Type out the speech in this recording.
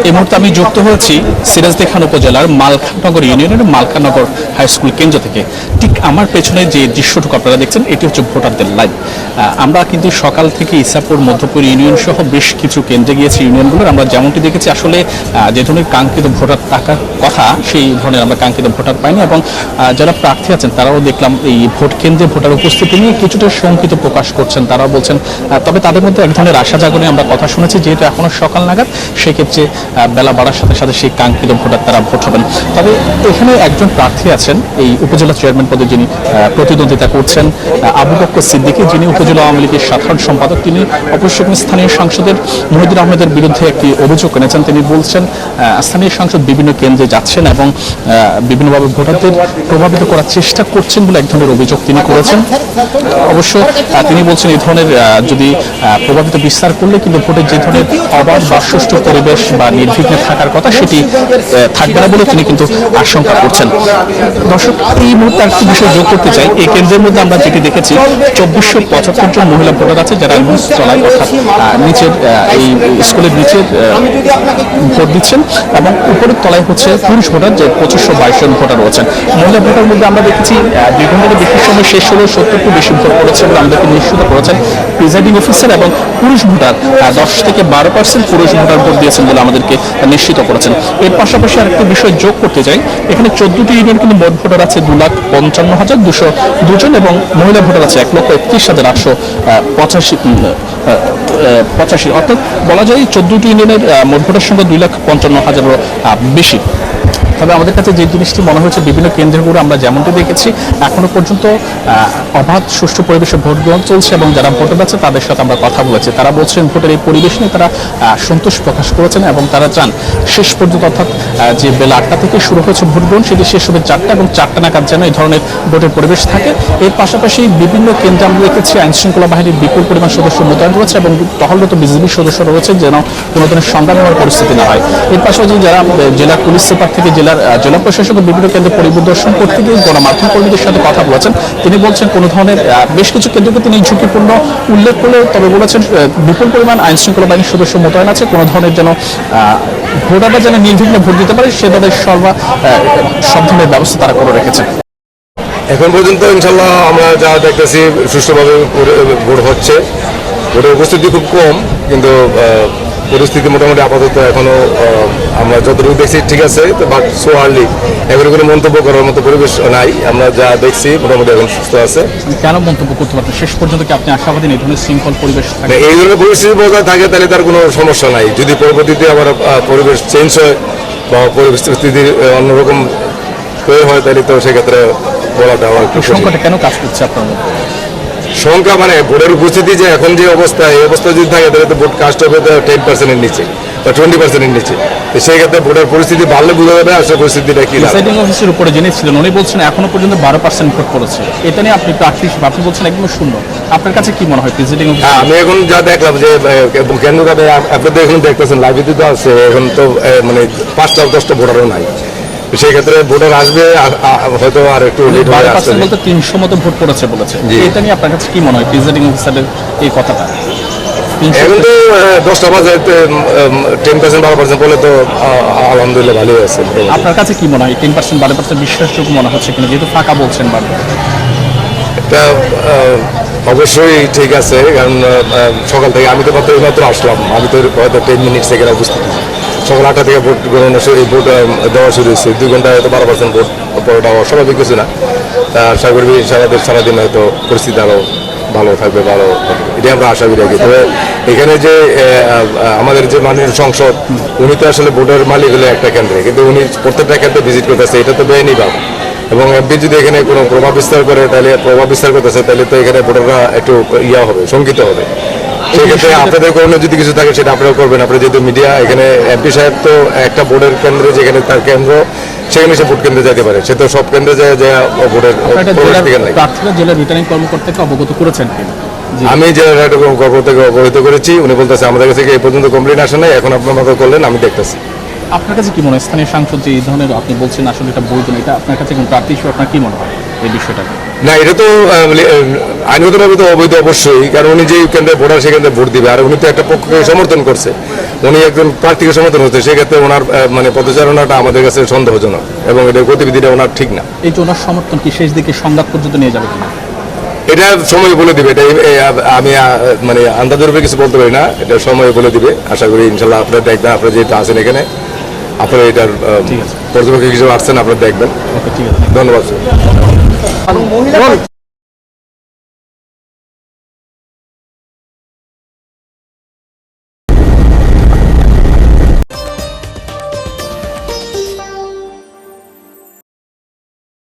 এই মুহূর্তে আমি যুক্ত হয়েছি সিরাজদিখান উপজেলার মালখানগর ইউনিয়নের মালখানগর হাই স্কুল কেন্দ্র থেকে। ঠিক আমার পেছনে যে দৃশ্যটুকু আপনারা দেখছেন এটি হচ্ছে ভোটারদের লাইন। আমরা কিন্তু সকাল থেকে ইসাপুর মধ্যপুর ইউনিয়ন সহ বেশ কিছু কেন্দ্রে গিয়েছি ইউনিয়নগুলোর। আমরা যেমনটি দেখেছি আসলে যে ধরনের কাঙ্ক্ষিত ভোটার থাকার কথা সেই ধরনের আমরা কাঙ্ক্ষিত ভোটার পাইনি, এবং যারা প্রার্থী আছেন তারাও দেখলাম এই ভোট কেন্দ্রে ভোটার উপস্থিতি নিয়ে কিছুটা শঙ্কিত প্রকাশ করছেন। তারাও বলছেন, তবে তাদের মধ্যে এক ধরনের আশা জাগনে আমরা কথা শুনেছি, যেহেতু এখনো সকাল নাগাদ সেক্ষেত্রে বেলা বাড়ার সাথে সাথে সেই কাঙ্ক্ষিত ভোটার তারা ভোট হবেন। তবে এখানে একজন প্রার্থী আছেন এই উপজেলা চেয়ারম্যান পদে, যিনি প্রতিদ্বন্দ্বিতা করছেন, আবু বকর সিদ্দিকী, যিনি উপজেলা আওয়ামী লীগের সাধারণ সম্পাদক। তিনি অবশ্যই স্থানীয় সাংসদের মহিউদ্দিন আহমেদের বিরুদ্ধে একটি অভিযোগ এনেছেন। তিনি বলছেন স্থানীয় সাংসদ বিভিন্ন কেন্দ্রে যাচ্ছেন এবং বিভিন্নভাবে ভোটারদের প্রভাবিত করার চেষ্টা করছেন বলে এক ধরনের অভিযোগ তিনি করেছেন। অবশ্য তিনি বলছেন এই ধরনের যদি প্রভাবিত বিস্তার করলে কিন্তু ভোটের যে ধরনের অবাধ বা সুষ্ঠু পরিবেশ বা নির্বিঘ্নে থাকার কথা সেটি থাকবে না বলে তিনি কিন্তু আশঙ্কা করছেন। দর্শক, এই মুহূর্তে একটি বিষয় যোগ করতে চাই। এই কেন্দ্রের মধ্যে আমরা যেটি দেখেছি 2475 জন মহিলা ভোটার আছে যারা নিচ তলায় অর্থাৎ নিচের এই স্কুলের নিচের ভোট দিচ্ছেন, এবং উপরের তলায় হচ্ছে পুরুষ ভোটার, যে 2522 জন ভোটার রয়েছেন। মহিলা ভোটার মধ্যে আমরা দেখেছি 2 ঘন্টার বেশি সময় শেষ হলেও 70 বেশি ভোট পড়েছে বলে আমাদেরকে নিশ্চিত করেছেন প্রিজাইডিং অফিসার, এবং পুরুষ ভোটার 10 থেকে 12% পুরুষ ভোটার ভোট দিয়েছেন বলে আমাদেরকে নিশ্চিত করেছেন। এর পাশাপাশি আরেকটি বিষয় যোগ করতে চাই, এখানে 14টি ইউনিয়ন কিন্তু মোট ভোটার আছে 2,55,202 জন, এবং মহিলা ভোটার আছে 1,31,885, অর্থাৎ বলা যায় 14টি ইউনিয়নের মোট ভোটার সংখ্যা 2,55,000-এরও বেশি। তবে আমাদের কাছে যে জিনিসটি মনে হয়েছে, বিভিন্ন কেন্দ্রগুলো আমরা যেমনটি দেখেছি এখনো পর্যন্ত অবাধ সুষ্ঠু পরিবেশে ভোট গ্রহণ চলছে, এবং যারা ভোটার আছে তাদের সাথে আমরা কথা বলেছি। তারা বলছেন ভোটের এই পরিবেশ নিয়ে তারা সন্তোষ প্রকাশ করেছেন, এবং তারা চান শেষ পর্যন্ত, অর্থাৎ যে বেলা 8টা থেকে শুরু হয়েছে ভোট গ্রহণ সেটি শেষ হবে 4টা, এবং 4টা নাগাদ যেন এই ধরনের ভোটের পরিবেশ থাকে। এর পাশাপাশি বিভিন্ন কেন্দ্রে আমরা দেখেছি আইন শৃঙ্খলা বাহিনীর বিপুল পরিমাণ সদস্য মোতায়েন রয়েছে, এবং টহলরত বিজিবি সদস্য রয়েছে, যেন কোনো ধরনের সংঘাত হওয়ার পরিস্থিতি না হয়। এর পাশাপাশি যারা জেলা পুলিশ সুপার থেকে জেলা প্রশাসক বিভিন্ন কেন্দ্রে পরিদর্শন করতে গিয়ে গণমাধ্যম কর্মীদের সাথে কথা বলেছেন। তিনি বলছেন কোনো ধরনের বেশ কিছু কেন্দ্রকে তিনি ঝুঁকিপূর্ণ উল্লেখ করলে, তবে বলেছেন বিপুল পরিমাণ আইন শৃঙ্খলা বাহিনীর সদস্য মোতায়েন আছে, কোনো ধরনের যেন ভোটাররা যেন নির্বিঘ্নে ভোট দিতে পারে সে তাদের সব ধরনের ব্যবস্থা তারা করে রেখেছেন। এখন পর্যন্ত ইনশাল্লাহ আমরা যা দেখতেছি সুষ্ঠুভাবে ভোট হচ্ছে। ভোটের উপস্থিতি খুব কম, কিন্তু পরিস্থিতি মোটামুটি আপাতত এখনো আমরা যতটুকু দেখছি ঠিক আছে, বাট সো আর্লি এখন কোনো মন্তব্য করার মতো পরিবেশ নাই। আমরা যা দেখছি মোটামুটি এখন সুস্থ আছে। কেন মন্তব্য করতে পারছেন? শেষ পর্যন্ত কি আপনি আশাবাদী এই ধরনের শৃঙ্খল পরিবেশ থাকে? এই ধরনের পরিস্থিতি বজায় থাকে তাহলে তার কোনো সমস্যা নাই। যদি পরবর্তীতে আবার পরিবেশ চেঞ্জ হয় বা পরিস্থিতির অন্যরকম তৈরি হয়, তাহলে তো সেক্ষেত্রে বলাটা সংখ্যাটা কেন কাজ করছে আপনার মধ্যে? সংখ্যা মানে ভোটের উপস্থিতি যে এখন যে অবস্থা, এই অবস্থা যদি থাকে তাহলে তো ভোট কাস্ট হবে 10%-এর নিচে বা 20%-এর নিচে। সেই ক্ষেত্রে ভোটের পরিস্থিতি বাড়লে বোঝা যাবে আসলে পরিস্থিতিটা কি। প্রিসাইডিং অফিসের উপরে যিনি ছিলেন উনি বলছেন এখনো পর্যন্ত 12% ভোট পড়েছে। এটা নিয়ে আপনি প্রার্থী হিসেবে আপনি বলছেন একদম শূন্য। আপনার কাছে কি মনে হয় প্রিসাইডিং অফিস? আমি এখন যা দেখলাম যে কেন্দ্রটা আপনাদের এখন দেখতেছেন লাইব্রেরিতে তো আছে, এখন তো মানে 5টা-10টা ভোটারও নাই। সেই ক্ষেত্রে ভোটার আসবে হয়তো আর একটু লেট হয়ে আসছে। বলতে 300 মতো ভোট পড়েছে বলেছে। এটা নিয়ে আপনার কাছে কি মনে হয় প্রিসাইডিং অফিসারের এই কথাটা? এখন তো 10টা বাজে 10%-12% বলে তো আলহামদুলিল্লাহ ভালোই আছে। আপনার কাছে কি মনে হয় 10%-12% বিশ্বাসযোগ্য মনে হচ্ছে কিনা, যেহেতু ফাঁকা বলছেন বারবার? এটা অবশ্যই ঠিক আছে, কারণ সকাল থেকে আমি তো মাত্র আসলাম, আমি তো হয়তো 10 মিনিট সেকেন্ড উপস্থিত। সকাল 8টা থেকে ভোট গ্রহণ ভোট দেওয়া শুরু হয়েছে। 2 ঘন্টায় হয়তো 12% ভোট পড়াটা অস্বাভাবিক কিছু না। আশা করবি সারাদিন হয়তো পরিস্থিতি আরও ভালো থাকবে, ভালো এটাই আমরা আশা করি রাখি। তবে এখানে যে আমাদের যে মাননীয় সংসদ, উনি তো আসলে ভোটের মালিক হলে একটা কেন্দ্রে, কিন্তু উনি প্রত্যেকটা কেন্দ্রে ভিজিট করতেছে, এটা তো বেআইনি ভাব। এবং এমপি যদি এখানে কোনো প্রভাব বিস্তার করে, তাহলে প্রভাব বিস্তার করতেছে, তাহলে তো এখানে ভোটাররা একটু হবে, শঙ্কিত হবে। সেক্ষেত্রে আপনাদের করণীয় যদি কিছু থাকে সেটা আপনারা করবেন। আপনারা যেহেতু মিডিয়া, এখানে এমপি সাহেব তো একটা ভোটের কেন্দ্রে, যেখানে তার কেন্দ্র সেখানে সে ভোট কেন্দ্রে যেতে পারে, সে তো সব কেন্দ্রে যায় যে ভোটের জেলা রিটার্নিং কর্মকর্তাকে অবগত করেছেন? আমি জেলা রিটার্নিং কর্মকর্তাকে অবহিত করেছি। উনি বলতেছে আমাদের কাছে এই পর্যন্ত কমপ্লেন আসে নাই, এখন আপনার মতো করলেন, আমি দেখতেছি। আপনার কাছে কি মনে হয় স্থানীয় সাংসদ যে এই ধরনের আপনি বলছেন আসলে এটা বৈধ না, এটা আপনার কাছে প্রার্থী হিসেবে আপনার কি মনে হয়? এই বিষয়টা? না, এটা তো আইনগতভাবে তো অবৈধ অবশ্যই, কারণ উনি যে কেন্দ্রে ভোটার সেই কেন্দ্রে ভোট দিবে, আর উনি তো একটা পক্ষকে সমর্থন করছে, উনি একজন প্রার্থীকে সমর্থন করছে, সেক্ষেত্রে ওনার মানে পদচারণাটা আমাদের কাছে সন্দেহজনক এবং এটার গতিবিধিটা ওনার ঠিক না। এই যে ওনার সমর্থন কি শেষ দিকে সংঘাত পর্যন্ত নিয়ে যাবে কিনা? এটা সময় বলে দিবে, এটা আমি মানে আন্দাজের উপরে কিছু বলতে পারি না, এটা সময় বলে দিবে। আশা করি ইনশাল্লাহ আপনারা দেখবেন, আপনারা যেহেতু আছেন এখানে, আপনারা এটার ঠিক আছে। পর্যবেক্ষক হিসেবে আসছেন, আপনারা দেখবেন। ওকে, ঠিক আছে। ধন্যবাদ।